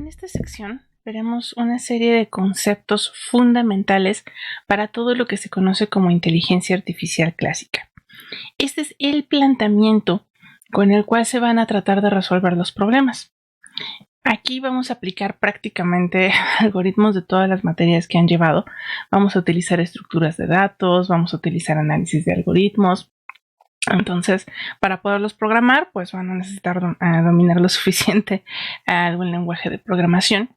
esta sección veremos una serie de conceptos fundamentales para todo lo que se conoce como inteligencia artificial clásica. Este es el planteamiento con el cual se van a tratar de resolver los problemas. Aquí vamos a aplicar prácticamente algoritmos de todas las materias que han llevado. Vamos a utilizar estructuras de datos, vamos a utilizar análisis de algoritmos. Entonces, para poderlos programar, pues van a necesitar dominar lo suficiente algún lenguaje de programación.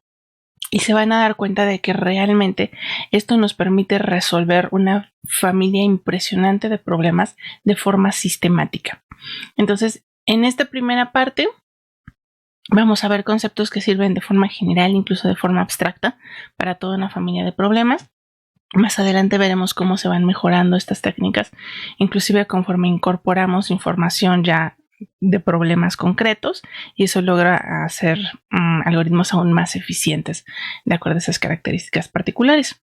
Y se van a dar cuenta de que realmente esto nos permite resolver una familia impresionante de problemas de forma sistemática. Entonces, en esta primera parte vamos a ver conceptos que sirven de forma general, incluso de forma abstracta, para toda una familia de problemas. Más adelante veremos cómo se van mejorando estas técnicas, inclusive conforme incorporamos información ya de problemas concretos, y eso logra hacer algoritmos aún más eficientes de acuerdo a esas características particulares.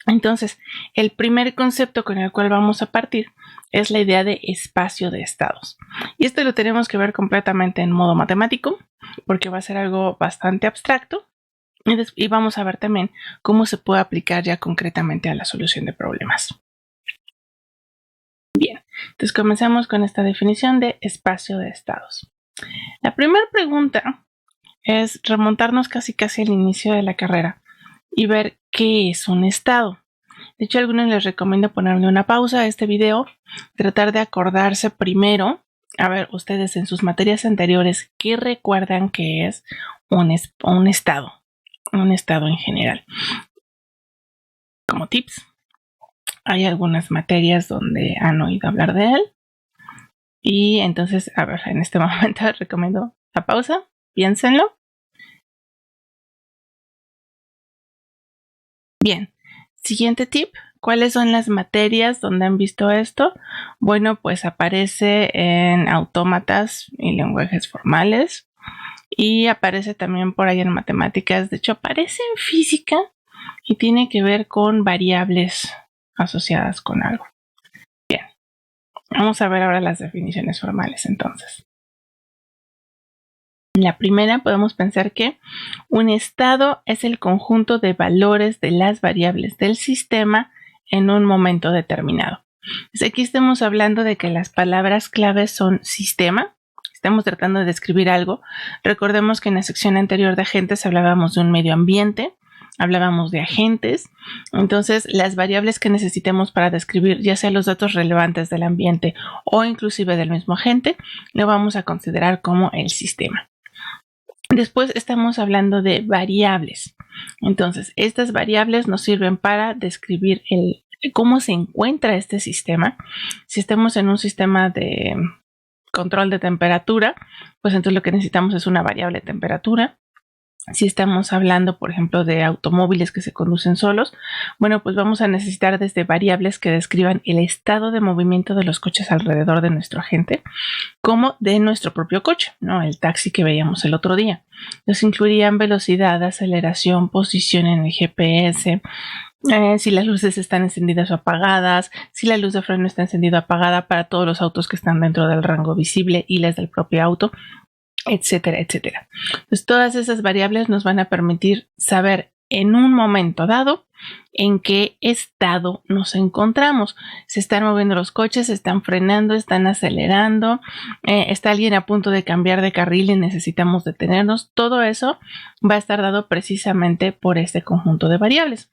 Entonces, el primer concepto con el cual vamos a partir es la idea de espacio de estados. Y esto lo tenemos que ver completamente en modo matemático, porque va a ser algo bastante abstracto. Y vamos a ver también cómo se puede aplicar ya concretamente a la solución de problemas. Bien, entonces comenzamos con esta definición de espacio de estados. La primera pregunta es remontarnos casi al inicio de la carrera y ver qué es un estado. De hecho, a algunos les recomiendo ponerle una pausa a este video, tratar de acordarse primero, a ver, ustedes en sus materias anteriores, ¿qué recuerdan que es un estado? Un estado en general. Como tips, hay algunas materias donde han oído hablar de él, y entonces, a ver, en este momento recomiendo la pausa, piénsenlo. Bien, siguiente tip, ¿cuáles son las materias donde han visto esto? Bueno, pues aparece en autómatas y lenguajes formales, y aparece también por ahí en matemáticas. De hecho, aparece en física y tiene que ver con variables asociadas con algo. Bien, vamos a ver ahora las definiciones formales entonces. En la primera podemos pensar que un estado es el conjunto de valores de las variables del sistema en un momento determinado. Entonces aquí estamos hablando de que las palabras claves son sistema. Estamos tratando de describir algo. Recordemos que en la sección anterior de agentes hablábamos de un medio ambiente, hablábamos de agentes. Entonces, las variables que necesitemos para describir ya sea los datos relevantes del ambiente o inclusive del mismo agente, lo vamos a considerar como el sistema. Después estamos hablando de variables. Entonces, estas variables nos sirven para describir cómo se encuentra este sistema. Si estamos en un sistema de control de temperatura, pues entonces lo que necesitamos es una variable de temperatura. Si estamos hablando, por ejemplo, de automóviles que se conducen solos, bueno, pues vamos a necesitar desde variables que describan el estado de movimiento de los coches alrededor de nuestro agente, como de nuestro propio coche, ¿no? El taxi que veíamos el otro día. Los incluirían velocidad, aceleración, posición en el GPS, si las luces están encendidas o apagadas, si la luz de freno está encendida o apagada para todos los autos que están dentro del rango visible y las del propio auto, etcétera, etcétera. Entonces, todas esas variables nos van a permitir saber en un momento dado en qué estado nos encontramos. Se están moviendo los coches, se están frenando, están acelerando, está alguien a punto de cambiar de carril y necesitamos detenernos. Todo eso va a estar dado precisamente por este conjunto de variables.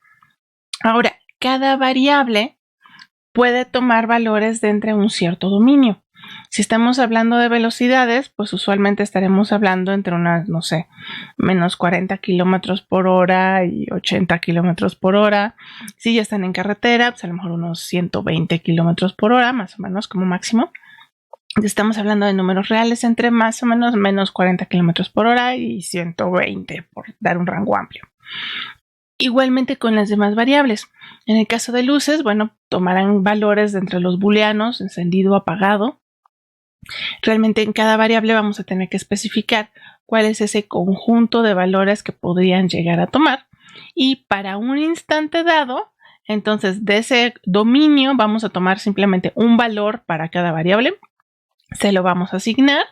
Ahora, cada variable puede tomar valores de entre un cierto dominio. Si estamos hablando de velocidades, pues usualmente estaremos hablando entre unas, no sé, menos 40 kilómetros por hora y 80 kilómetros por hora. Si ya están en carretera, pues a lo mejor unos 120 kilómetros por hora, más o menos como máximo. Estamos hablando de números reales entre más o menos menos 40 kilómetros por hora y 120, por dar un rango amplio. Igualmente con las demás variables. En el caso de luces, bueno, tomarán valores de entre los booleanos, encendido o apagado. Realmente en cada variable vamos a tener que especificar cuál es ese conjunto de valores que podrían llegar a tomar. Y para un instante dado, entonces de ese dominio vamos a tomar simplemente un valor para cada variable. Se lo vamos a asignar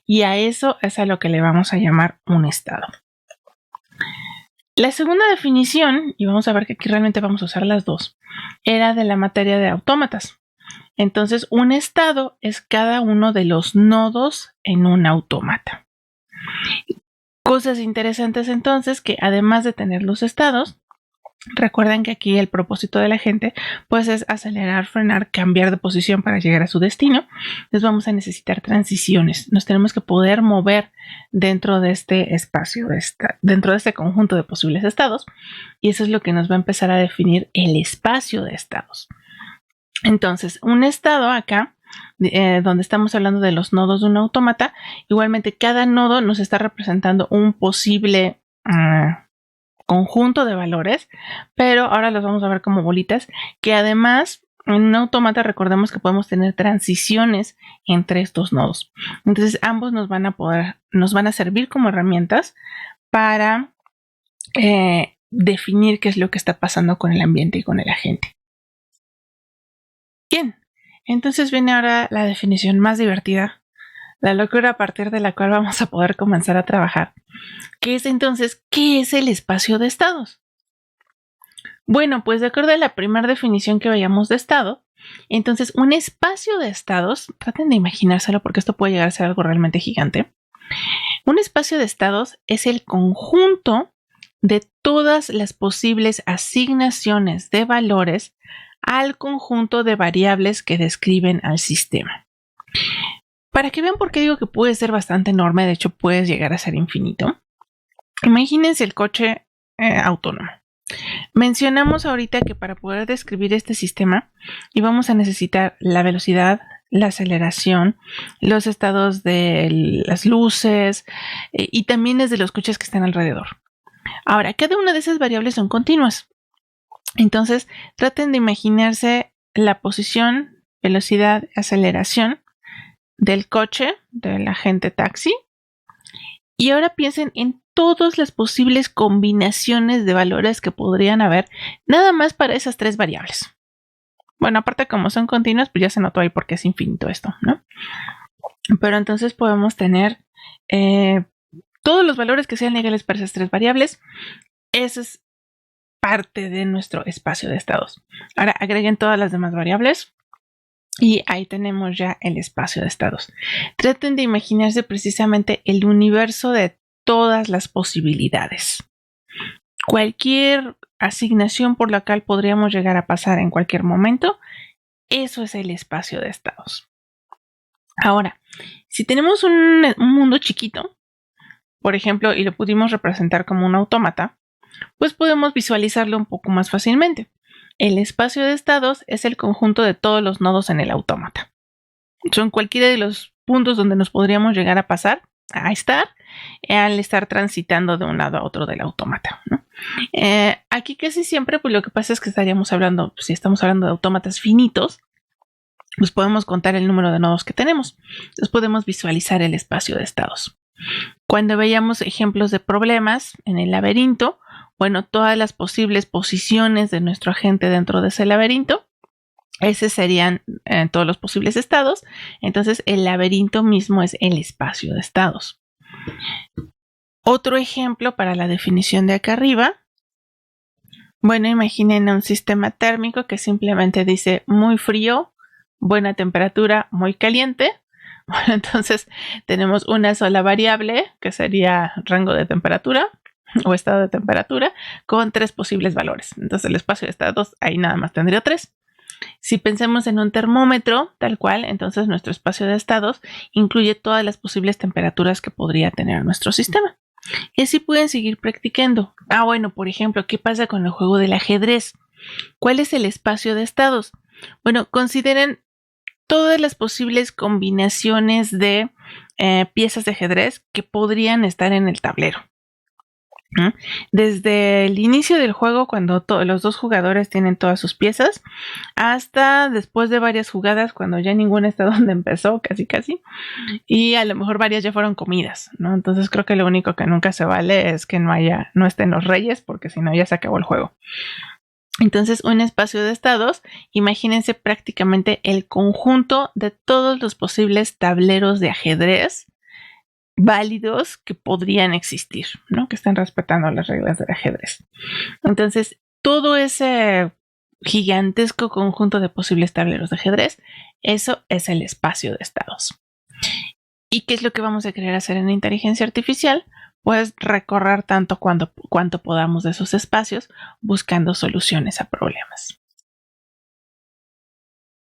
y a eso es a lo que le vamos a llamar un estado. La segunda definición, y vamos a ver que aquí realmente vamos a usar las dos, era de la materia de autómatas. Entonces, un estado es cada uno de los nodos en un autómata. Cosas interesantes entonces, que además de tener los estados, recuerden que aquí el propósito de la gente pues es acelerar, frenar, cambiar de posición para llegar a su destino. Entonces vamos a necesitar transiciones. Nos tenemos que poder mover dentro de este espacio, dentro de este conjunto de posibles estados. Y eso es lo que nos va a empezar a definir el espacio de estados. Entonces, un estado acá, donde estamos hablando de los nodos de un autómata, igualmente cada nodo nos está representando un posible conjunto de valores, pero ahora los vamos a ver como bolitas, que además en un autómata recordemos que podemos tener transiciones entre estos nodos. Entonces ambos nos van a servir como herramientas para definir qué es lo que está pasando con el ambiente y con el agente. Bien, entonces viene ahora la definición más divertida, la locura a partir de la cual vamos a poder comenzar a trabajar. ¿Qué es entonces? ¿Qué es el espacio de estados? Bueno, pues de acuerdo a la primera definición que veíamos de estado, entonces un espacio de estados, traten de imaginárselo porque esto puede llegar a ser algo realmente gigante. Un espacio de estados es el conjunto de todas las posibles asignaciones de valores al conjunto de variables que describen al sistema. Para que vean por qué digo que puede ser bastante enorme, de hecho puede llegar a ser infinito. Imagínense el coche autónomo. Mencionamos ahorita que para poder describir este sistema íbamos a necesitar la velocidad, la aceleración, los estados de las luces y también desde los coches que están alrededor. Ahora, cada una de esas variables son continuas. Entonces, traten de imaginarse la posición, velocidad, aceleración del coche, del agente taxi. Y ahora piensen en todas las posibles combinaciones de valores que podrían haber nada más para esas tres variables. Bueno, aparte como son continuas, pues ya se notó ahí porque es infinito esto, ¿no? Pero entonces podemos tener todos los valores que sean legales para esas tres variables. Esa es parte de nuestro espacio de estados. Ahora agreguen todas las demás variables. Y ahí tenemos ya el espacio de estados. Traten de imaginarse precisamente el universo de todas las posibilidades. Cualquier asignación por la cual podríamos llegar a pasar en cualquier momento, eso es el espacio de estados. Ahora, si tenemos un mundo chiquito, por ejemplo, y lo pudimos representar como un autómata, pues podemos visualizarlo un poco más fácilmente. El espacio de estados es el conjunto de todos los nodos en el autómata. Son cualquiera de los puntos donde nos podríamos llegar a pasar, a estar, al estar transitando de un lado a otro del autómata, ¿no? Aquí casi siempre, pues lo que pasa es que estaríamos hablando, si estamos hablando de autómatas finitos, pues podemos contar el número de nodos que tenemos. Entonces podemos visualizar el espacio de estados. Cuando veíamos ejemplos de problemas en el laberinto, bueno, todas las posibles posiciones de nuestro agente dentro de ese laberinto, esos serían todos los posibles estados. Entonces, el laberinto mismo es el espacio de estados. Otro ejemplo para la definición de acá arriba. Bueno, imaginen un sistema térmico que simplemente dice muy frío, buena temperatura, muy caliente. Bueno, entonces tenemos una sola variable que sería rango de temperatura o estado de temperatura con tres posibles valores. Entonces el espacio de estados ahí nada más tendría tres. Si pensemos en un termómetro tal cual, entonces nuestro espacio de estados incluye todas las posibles temperaturas que podría tener nuestro sistema. Y así pueden seguir practicando. Bueno, por ejemplo, ¿qué pasa con el juego del ajedrez? ¿Cuál es el espacio de estados? Bueno, consideren todas las posibles combinaciones de piezas de ajedrez que podrían estar en el tablero. Desde el inicio del juego, cuando los dos jugadores tienen todas sus piezas, hasta después de varias jugadas, cuando ya ninguna está donde empezó, casi, y a lo mejor varias ya fueron comidas, ¿no? Entonces creo que lo único que nunca se vale es que no estén los reyes, porque si no ya se acabó el juego. Entonces, un espacio de estados, imagínense prácticamente el conjunto de todos los posibles tableros de ajedrez válidos que podrían existir, ¿no? Que están respetando las reglas del ajedrez. Entonces, todo ese gigantesco conjunto de posibles tableros de ajedrez, eso es el espacio de estados. ¿Y qué es lo que vamos a querer hacer en la inteligencia artificial? Pues recorrer tanto cuanto podamos de esos espacios buscando soluciones a problemas.